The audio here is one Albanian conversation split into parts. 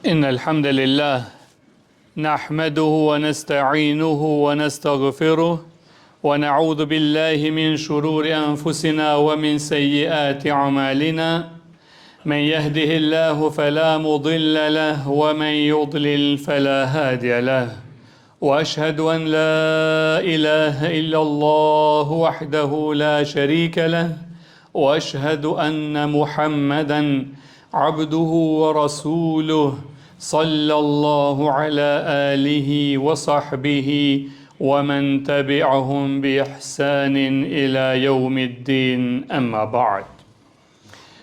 إن الحمد لله نحمده ونستعينه ونستغفره ونعوذ بالله من شرور أنفسنا ومن سيئات أعمالنا من يهده الله فلا مضل له ومن يضلل فلا هادي له وأشهد أن لا إله إلا الله وحده لا شريك له وأشهد أن محمدا عبده ورسوله صلى الله على آله وصحبه ومن تبعهم بإحسان إلى يوم الدين أما بعد.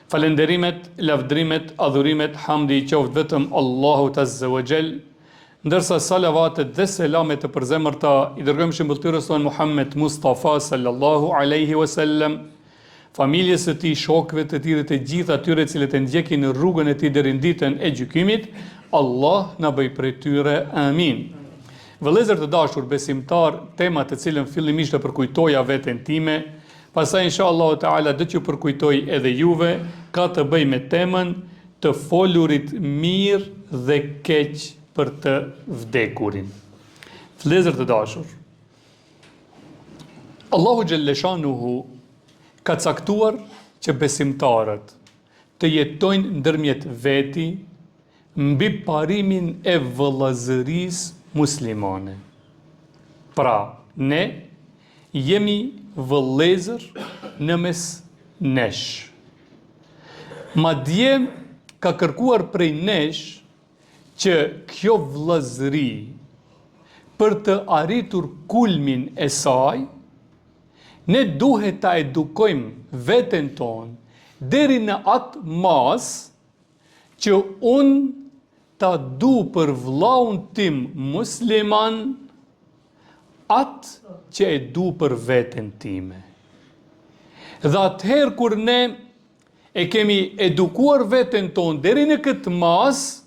Falenderimet, lavdrimet, adhurimet, hamdi I qoftë vetëm Allahut Azza wa Jall, ndërsa salavatet dhe selamet të përzemërta I dërgojmë shëmbëltyrës tonë Muhammed Mustafa sallallahu alaihi wasallam, familjes së tij, shokëve të tij dhe të gjithë atyre cilët e ndjekin në rrugën e tij deri në ditën e gjykimit, Allah na bëj prej tyre, amin. Vëllezër të dashur besimtar, tema të cilën fillimisht e përkujtoja veten time, pastaj inshallah taala do t'ju përkujtoj edhe juve, ka të bëjë me temën të folurit mirë dhe keq për të vdekurin. Vëllezër të dashur, Allahu xhalleshanuhu ka caktuar që besimtarët të jetojnë ndërmjet veti mbi parimin e vëllazërisë muslimane. Pra, ne jemi vëllezër në mes nesh. Madje ka kërkuar prej nesh që kjo vëllazëri për të arritur kulmin e saj, ne duhet ta edukojmë veten tonë deri në atë mas që unë ta du për vllaun tim musliman atë që e du për veten time. Dhe atëherë kur ne e kemi edukuar veten tonë deri në këtë mas,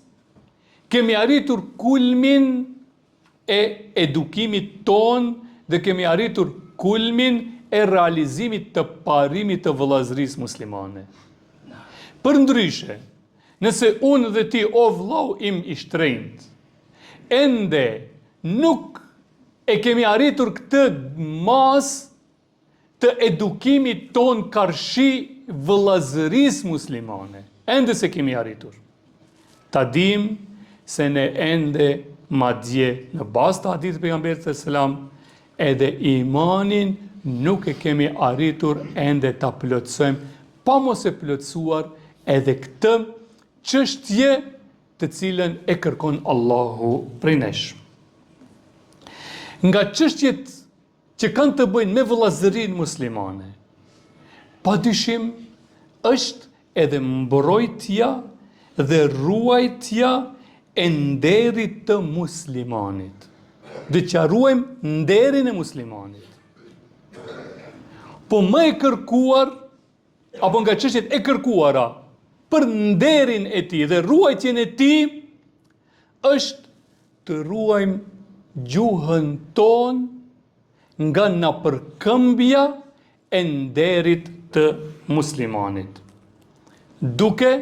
kemi arritur kulmin e edukimit tonë dhe kemi arritur kulmin e realizimit të parimit të vëllazërisë muslimane. Përndryshe, nëse unë dhe ti o vllau im I shtrenjtë, ende nuk e kemi arritur këtë mas të edukimit ton karshi vëllazërisë muslimane, ende se kemi arritur. Ta dim se ne ende madje në bazë të hadithit të pejgamberit sallallahu alajhi wasallam, edhe imanin nuk e kemi arritur ende ta plotësojmë, pa mos e plotësuar edhe këtë çështje të cilën e kërkon Allahu prej nesh. Nga çështjet që kanë të bëjnë me vëllazërinë muslimane, padyshim është edhe mbrojtja dhe ruajtja e nderit të muslimanit. Dhe që ruajmë nderin e muslimanit. Po më e kërkuar, apo nga çështjet e kërkuara për nderin e tij dhe ruajtjen e tij, është të ruajmë gjuhën tonë nga napërkëmbja e nderit të muslimanit. Duke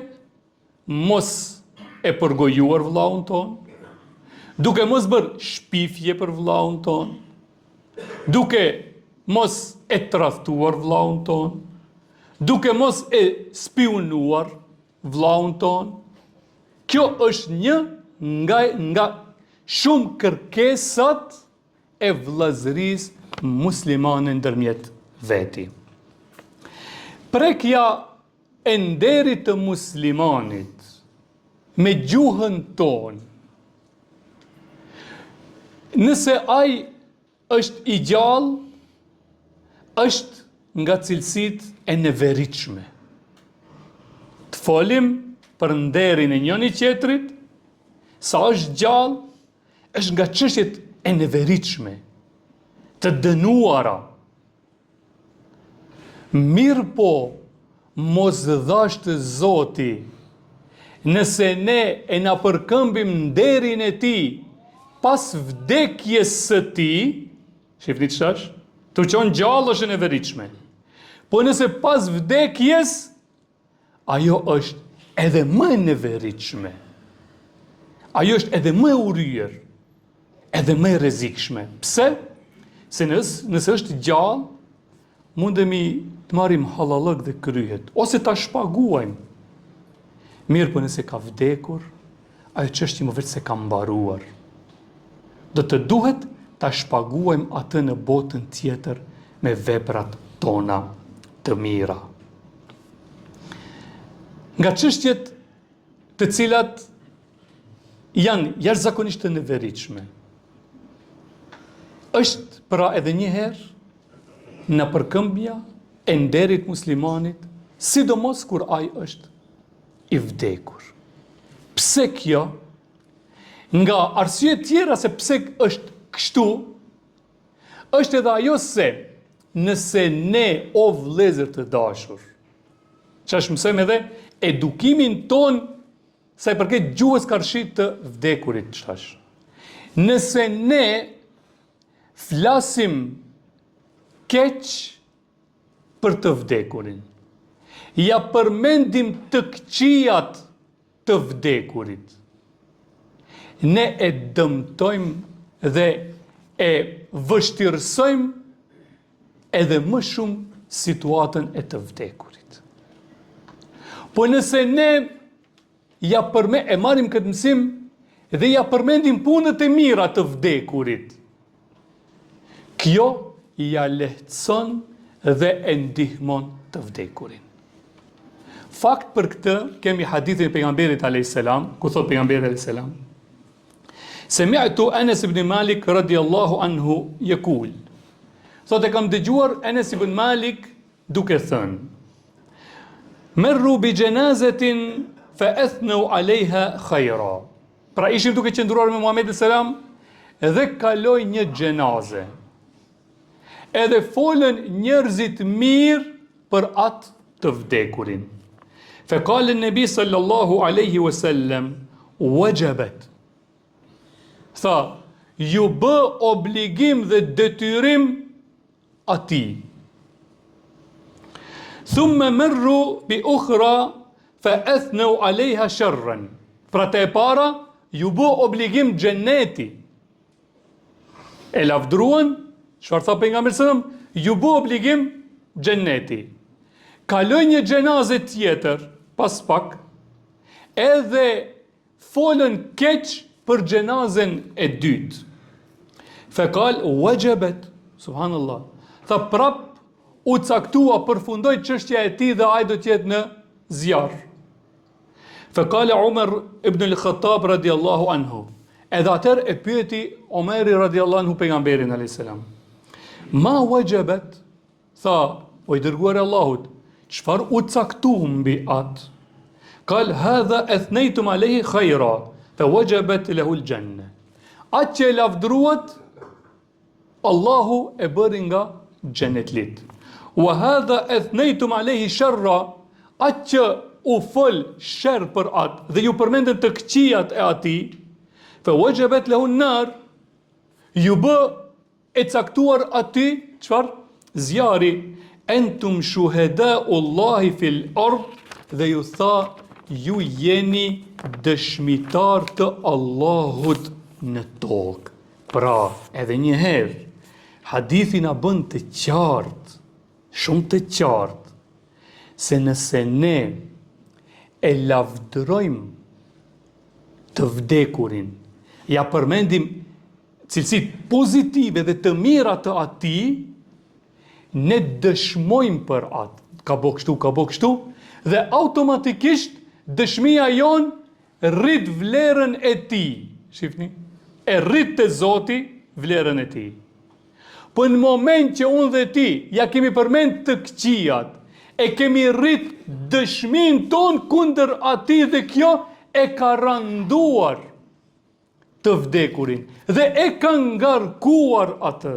mos e përgojuar vllaun ton, duke mos bërë shpifje për vllaun ton, duke mos e tradhtuar vllaun ton, duke mos e spionuar vllaun ton. Kjo është një nga shumë kërkesat e vëllazërisë muslimane ndërmjet veti. Prekja e nderit të muslimanit me gjuhën tonë, nëse ai është I gjallë, është nga cilësitë e neveritshme. Të folim për nderin e njëri tjetrit, sa është gjallë, është nga çështjet e neveritshme, të dënuara. Mirë po, mos dhashtë Zoti, nëse ne e na përkëmbim nderin e tij pas vdekjes së tij, shifni ç'është? Të qonë gjallë është e neveritshme. Po nëse pas vdekjes, ajo është edhe më e neveritshme. ajo është edhe më e urryer, edhe më e rrezikshme. Pse? Se nëse është gjallë, mundemi të marrim halallëk dhe kryhet, ose ta shpaguajmë. Mirë, po nëse ka vdekur, ajo çështje më vetë se ka mbaruar. Do të duhet ta shpaguajmë atë në botën tjetër me veprat tona të mira. Nga çështjet të cilat janë jashtëzakonisht të neveritshme, është pra edhe një herë në përkëmbja e nderit muslimanit, sidomos kur ai është i vdekur. Pse kjo? Nga arsye tjera se pse është kështu, është edhe ajo se nëse ne, o vëllezër të dashur, çash mësojmë edhe edukimin ton sa i përket gjuhës karshit të vdekurit, çash. Nëse ne flasim keq për të vdekurin, ja përmendim të këqijat të vdekurit, ne e dëmtojmë dhe e vështirësojmë edhe më shumë situatën e të vdekurit. Po nëse ne e marrim këtë mësim dhe ja përmendim punët e mira të vdekurit, kjo ja lehtëson dhe e ndihmon të vdekurin. Fakt për këtë kemi hadithin e pejgamberit a.s. ku thot pejgamberi a.s. Semi'tu Anas ibn Malik radiyallahu anhu yaqul. Thotë kam dëgjuar Anas ibn Malik duke thënë: Merru bi janazatin fa athnu alaiha khaira. Pra ishim duke qëndruar me Muhamedit selam dhe kaloi një xhenaze. Edhe folën njerëzit mirë për atë të vdekurin. Fa qala an-nabi sallallahu alaihi wasallam wajabat. Tha, ju bë obligim dhe detyrim atij. Thumma marru bi ukhra fa athnu alaiha sharran. Pra te para ju bë obligim xheneti. E lavdruan, çfarë tha pejgamberi sallallahu alaihi wasallam, ju bë obligim xheneti. Kaloi një xhenaze tjetër pas pak, edhe folën keq për xhenazen e dytë. Fekal wajabat, subhanallah. Tha prap u caktua, përfundoi çështja e tij dhe ai do të jetë në zjarr. Fekal Umar ibn al-Khattab radiyallahu anhu. Edhe atër e pyeti Omeri radiyallahu anhu pejgamberin alayhis salam. Ma wajabat? Tha, o i dërguar e Allahut, çfarë u caktuam mbi atë? Qal hadha athnaytum alayhi khayra. Fa wajabat lahu al-janna. Atë që e lavdruat, Allahu e bëri nga xhenetlit. Wa hadha athnaytum alayhi sharra. Atë që u fol sherr për atë dhe ju përmendën të këqijat e atij, fa wajabat lahu an-nar. Ju bë e caktuar atij çfarë? Zjarri. Entum shuhadaullahi fil ard. Dhe ju tha, ju jeni dëshmitar të Allahut në tokë. Pra, edhe një herë, hadithi na bën të qartë, shumë të qartë, se nëse ne e lavdërojmë të vdekurin, ja përmendim cilësitë pozitive dhe të mira të atij, ne dëshmojmë për atë, ka bo kështu, dhe automatikisht dëshmia jonë rrit vlerën e tij. Shifni? E rrit te Zoti vlerën e tij. Po në moment që unë dhe ti ja kemi përmend të këqijat, e kemi rrit dëshmin ton kundër atij dhe kjo e ka randuar të vdekurin dhe e ka ngarkuar atë.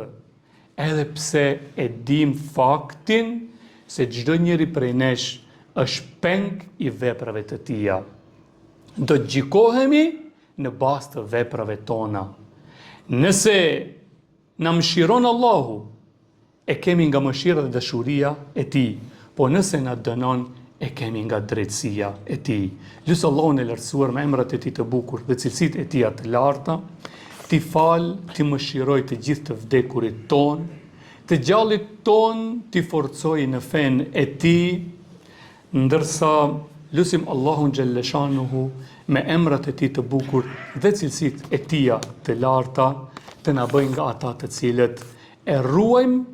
Edhe pse e dim faktin se çdo njeri prej nesh është peng i veprave të tija. Do të gjikohemi në bazë të veprave tona. Nëse na mëshiron Allahu, e kemi nga mëshira dhe dashuria e tij, po nëse na dënon, e kemi nga drejtësia e tij. Lusë Allahun e lartësuar me emrat e tij të bukur dhe cilësitë e tij të larta, ti fal, ti mëshiroj të gjithë të vdekurit ton, të gjallit ton ti forcoj në fen e tij, ndërsa lusim Allahun xhalleshanuhu me emrat e tij të bukur dhe cilësitë e tij të larta të na bëjë nga ata të cilët e ruajmë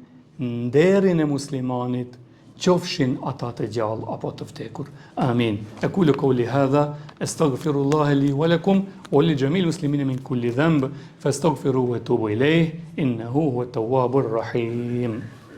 nderin e muslimanit, qofshin ata të gjallë apo të vdekur. Amin. Aqulu qawli hadha astaghfirullaha li wa lakum wa li jami'il muslimin min kulli dhanb fastaghfiruhu wa tubu ilayh innahu huwa at-tawwabur rahim.